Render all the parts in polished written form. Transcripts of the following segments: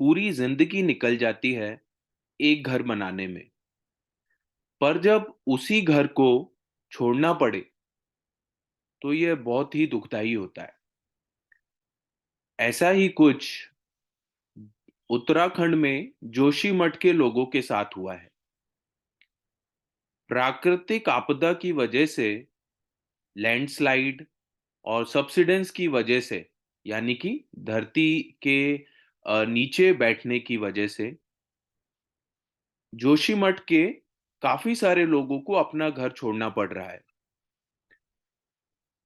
पूरी जिंदगी निकल जाती है एक घर बनाने में। पर जब उसी घर को छोड़ना पड़े तो यह बहुत ही दुखदाई होता है। ऐसा ही कुछ उत्तराखंड में जोशीमठ के लोगों के साथ हुआ है। प्राकृतिक आपदा की वजह से, लैंडस्लाइड और सब्सिडेंस की वजह से, यानी कि धरती के नीचे बैठने की वजह से जोशीमठ के काफी सारे लोगों को अपना घर छोड़ना पड़ रहा है।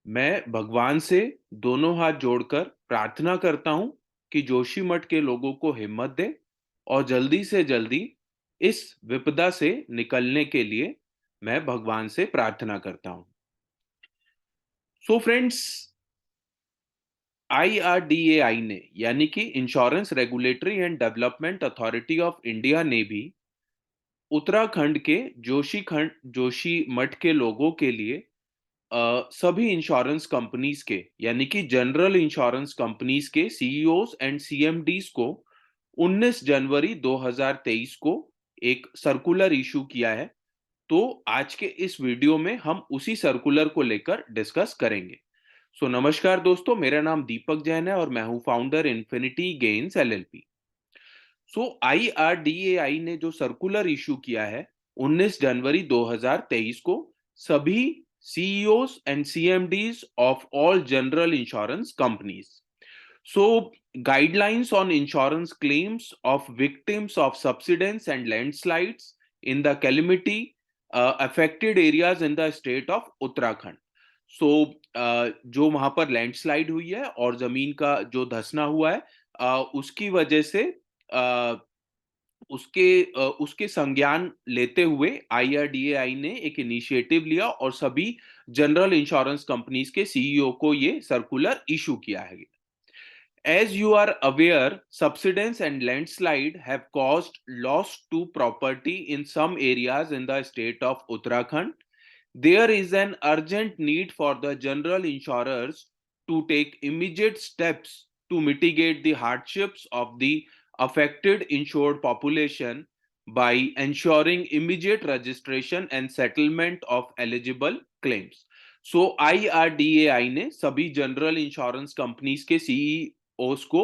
मैं भगवान से दोनों हाथ जोड़कर प्रार्थना करता हूं कि जोशीमठ के लोगों को हिम्मत दे और जल्दी से जल्दी इस विपदा से निकलने के लिए मैं भगवान से प्रार्थना करता हूं। सो फ्रेंड्स, आईआरडीएआई ने, यानी कि insurance regulatory and development authority of India ने भी उत्तराखंड के जोशीमठ के लोगों के लिए सभी इंश्योरेंस कंपनीज के, यानी कि जनरल इंश्योरेंस कंपनीज के सीईओज एंड सीएमडीज को 19 जनवरी 2023 को एक सर्कुलर इशू किया है। तो आज के इस वीडियो में हम उसी सर्कुलर को लेकर डिस्कस करेंगे। नमस्कार दोस्तों, मेरा नाम दीपक जैन है और मैं हूं founder infinity gains LLP. IRDAI ने जो सर्कुलर इशू किया है 19 जनवरी 2023 को, सभी CEOs and CMDs of all general insurance companies. So, guidelines on insurance claims of victims of subsidence and landslides in the calamity affected areas in the state of Uttarakhand. So, जो वहां पर landslide हुई है और जमीन का जो धंसना हुआ है, उसकी वजह से अ, उसके संज्ञान लेते हुए आईआरडीएआई ने एक इनिशिएटिव लिया और सभी जनरल इंश्योरेंस कंपनीज के सीईओ को ये सर्कुलर इशू किया है। As you are aware, subsidence and landslide have caused loss to property in some areas in the state of Uttarakhand. There is an urgent need for the general insurers to take immediate steps to mitigate the hardships of the affected insured population by ensuring immediate registration and settlement of eligible claims. So IRDAI ने सभी general insurance companies के CEOs को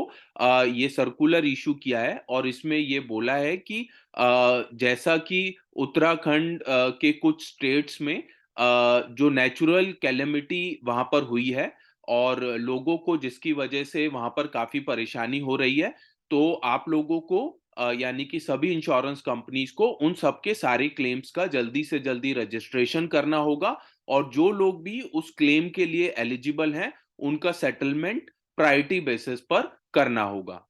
ये circular issue किया है और इसमें ये बोला है कि जैसा कि उत्तराखंड के कुछ स्टेट्स में जो नेचुरल कैलेमिटी वहां पर हुई है और लोगों को जिसकी वजह से वहां पर काफी परेशानी हो रही है, तो आप लोगों को यानी कि सभी इंश्योरेंस कंपनीज को उन सब के सारे क्लेम्स का जल्दी से जल्दी रजिस्ट्रेशन करना होगा और जो लोग भी उस क्लेम के लिए एलिजिबल हैं उनका सेटलमेंट प्रायोरिटी बेसिस पर करना होगा।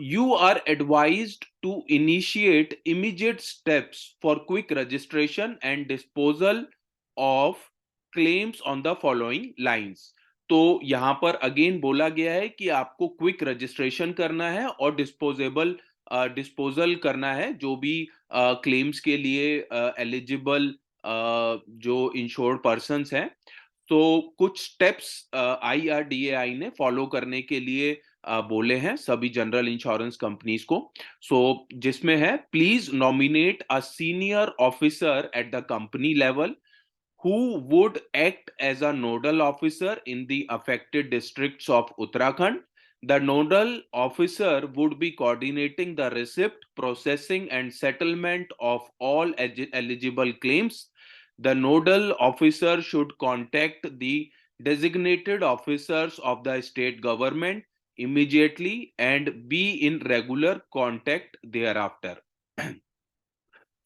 You are advised to initiate immediate steps for quick registration and disposal of claims on the following lines. तो यहां पर अगेन बोला गया है कि आपको क्विक रजिस्ट्रेशन करना है और डिस्पोजल करना है जो भी क्लेम्स के लिए एलिजिबल जो इंश्योर्ड पर्सन्स हैं। तो कुछ स्टेप्स आईआरडीएआई ने फॉलो करने के लिए बोले हैं सभी जनरल इंश्योरेंस कंपनीज को। जिसमें है, please nominate a senior officer at the company level who would act as a nodal officer in the affected districts of Uttarakhand. The nodal officer would be coordinating the receipt, processing, and settlement of all eligible claims. The nodal officer should contact the designated officers of the state government immediately and be in regular contact thereafter.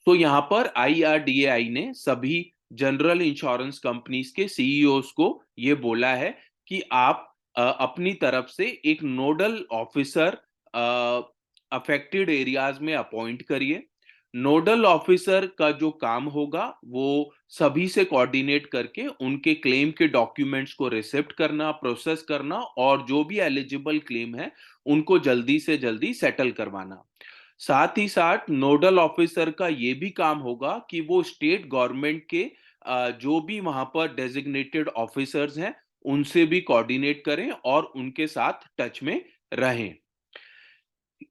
तो यहाँ पर IRDAI ने सभी general insurance companies के CEOs को ये बोला है कि आप अपनी तरफ से एक नोडल ऑफिसर अफेक्टेड एरियाज में अपॉइंट करिए। नोडल ऑफिसर का जो काम होगा वो सभी से कोऑर्डिनेट करके उनके क्लेम के डॉक्यूमेंट्स को रिसिप्ट करना, प्रोसेस करना और जो भी एलिजिबल क्लेम है उनको जल्दी से जल्दी सेटल करवाना। साथ ही साथ नोडल ऑफिसर का ये भी काम होगा कि वो स्टेट गवर्नमेंट के जो भी वहां पर डेजिग्नेटेड ऑफिसर्स हैं उनसे भी कोऑर्डिनेट करें और उनके साथ टच में रहें।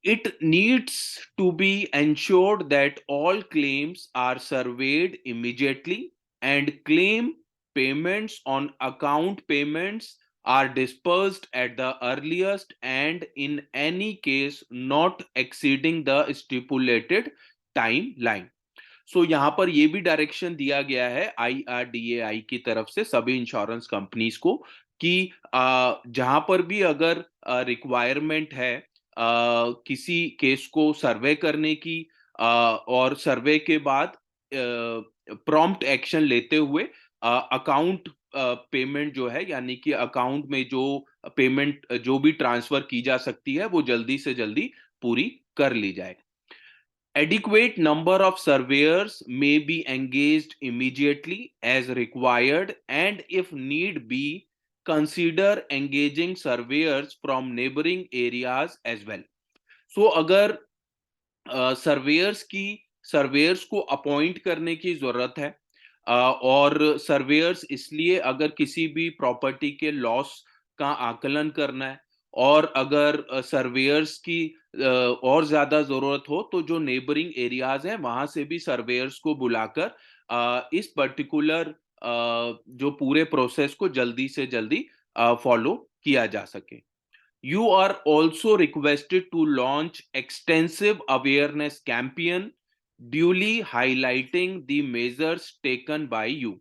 It needs to be ensured that all claims are surveyed immediately and claim payments on account payments are dispersed at the earliest and in any case not exceeding the stipulated timeline. सो यहाँ पर ये भी direction दिया गया है IRDAI की तरफ से सभी इंश्योरेंस कंपनीज को कि जहां पर भी अगर रिक्वायरमेंट है किसी केस को सर्वे करने की और सर्वे के बाद प्रॉम्प्ट एक्शन लेते हुए अकाउंट पेमेंट जो है यानी कि अकाउंट में जो पेमेंट जो भी ट्रांसफर की जा सकती है वो जल्दी से जल्दी पूरी कर ली जाए. Adequate number of surveyors may be engaged immediately as required, and if need be, consider engaging surveyors from neighboring areas as well. So, अगर सर्वेयर्स को अपॉइंट करने की जरूरत है और सर्वेयर्स इसलिए अगर किसी भी प्रॉपर्टी के लॉस का आकलन करना है और अगर सर्वेयर्स की और ज्यादा जरूरत हो तो जो नेबरिंग एरियाज हैं वहां से भी सर्वेयर्स को बुलाकर इस पर्टिकुलर जो पूरे प्रोसेस को जल्दी से जल्दी फॉलो किया जा सके. You are also requested to launch extensive awareness campaign, duly highlighting the measures taken by you.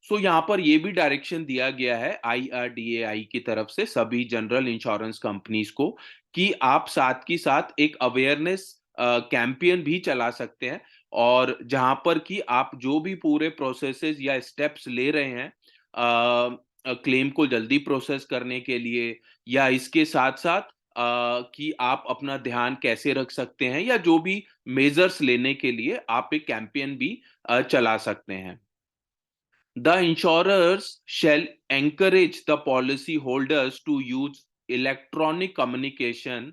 सो यहाँ पर ये भी डायरेक्शन दिया गया है आईआरडीएआई की तरफ से सभी जनरल इंश्योरेंस कंपनीज को कि आप साथ की साथ एक अवेयरनेस कैंपेन भी चला सकते हैं और जहां पर कि आप जो भी पूरे प्रोसेसेस या स्टेप्स ले रहे हैं क्लेम को जल्दी प्रोसेस करने के लिए या इसके साथ साथ कि आप अपना ध्यान कैसे रख सकते हैं या जो भी मेजर्स लेने के लिए आप एक कैंपेन भी चला सकते हैं. The insurers shall encourage the policy holders to use electronic communication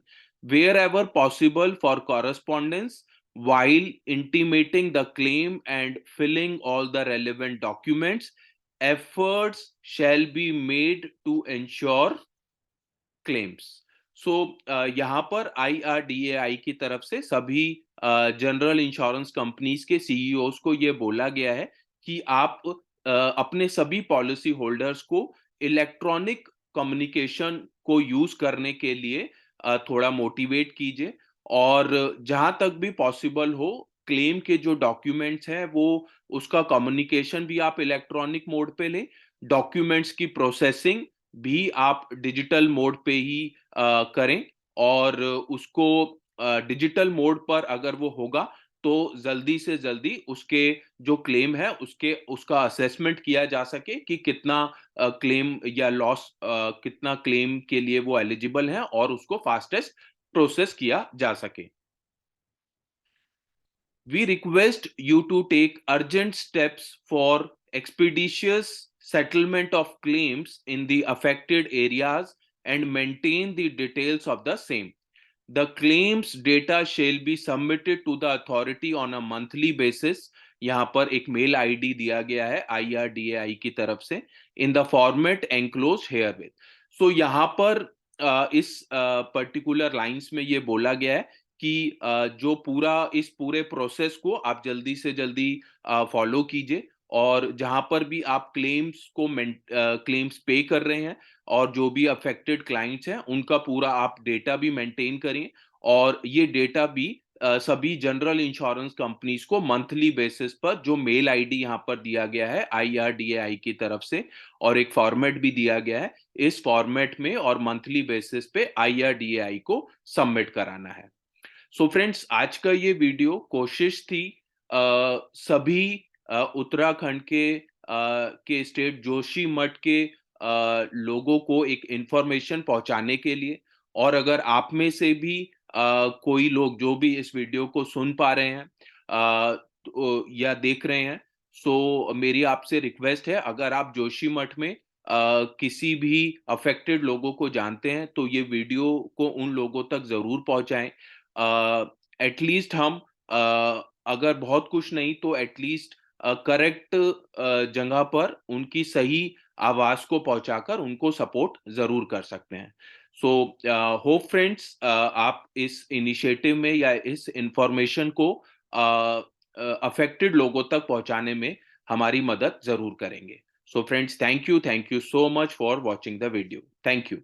wherever possible for correspondence while intimating the claim and filling all the relevant documents. Efforts shall be made to ensure claims. सो यहाँ पर IRDAI की तरफ से सभी general insurance companies के CEOs को ये बोला गया है कि आप अपने सभी पॉलिसी होल्डर्स को इलेक्ट्रॉनिक कम्युनिकेशन को यूज करने के लिए थोड़ा मोटिवेट कीजिए और जहां तक भी पॉसिबल हो क्लेम के जो डॉक्यूमेंट्स हैं वो उसका कम्युनिकेशन भी आप इलेक्ट्रॉनिक मोड पे लें. डॉक्यूमेंट्स की प्रोसेसिंग भी आप डिजिटल मोड पे ही करें और उसको डिजिटल मोड पर अगर वो होगा तो जल्दी से जल्दी उसके जो क्लेम है उसका असेसमेंट किया जा सके कि कितना क्लेम या लॉस कितना क्लेम के लिए वो एलिजिबल है और उसको फास्टेस्ट प्रोसेस किया जा सके. We request you to take urgent steps for expeditious settlement of claims in the affected areas and maintain the details of the same. The claims data shall be submitted to the authority on a monthly basis. यहाँ पर एक mail ID दिया गया है IRDAI की तरफ से in the format enclose herewith. So यहाँ पर इस पर्टिकुलर लाइंस में ये बोला गया है कि जो पूरा इस पूरे प्रोसेस को आप जल्दी से जल्दी फॉलो कीजिए और जहां पर भी आप क्लेम्स पे कर रहे हैं और जो भी अफेक्टेड क्लाइंट्स हैं उनका पूरा आप डेटा भी मेंटेन करें और ये डेटा भी सभी जनरल इंश्योरेंस कंपनीज को मंथली बेसिस पर जो मेल आईडी यहाँ पर दिया गया है आईआरडीएआई की तरफ से और एक फॉर्मेट भी दिया गया है इस फॉर्मेट में और मंथली बेसिस पे आईआरडीएआई को सबमिट कराना है. सो फ्रेंड्स आज का ये वीडियो कोशिश थी सभी उत्तराखंड के स्टेट जोशीमठ के लोगों को एक इंफॉर्मेशन पहुंचाने के लिए और अगर आप में से भी कोई लोग जो भी इस वीडियो को सुन पा रहे हैं या देख रहे हैं सो मेरी आपसे रिक्वेस्ट है अगर आप जोशीमठ में किसी भी अफेक्टेड लोगों को जानते हैं तो ये वीडियो को उन लोगों तक जरूर पहुंचाएं. एटलीस्ट हम अगर बहुत कुछ नहीं तो एटलीस्ट करेक्ट जगह पर उनकी सही आवाज को पहुंचाकर उनको सपोर्ट जरूर कर सकते हैं। सो होप फ्रेंड्स, आप इस इनिशिएटिव में या इस इंफॉर्मेशन को अफेक्टेड लोगों तक पहुंचाने में हमारी मदद जरूर करेंगे। So friends, thank you so much for watching the video. Thank you.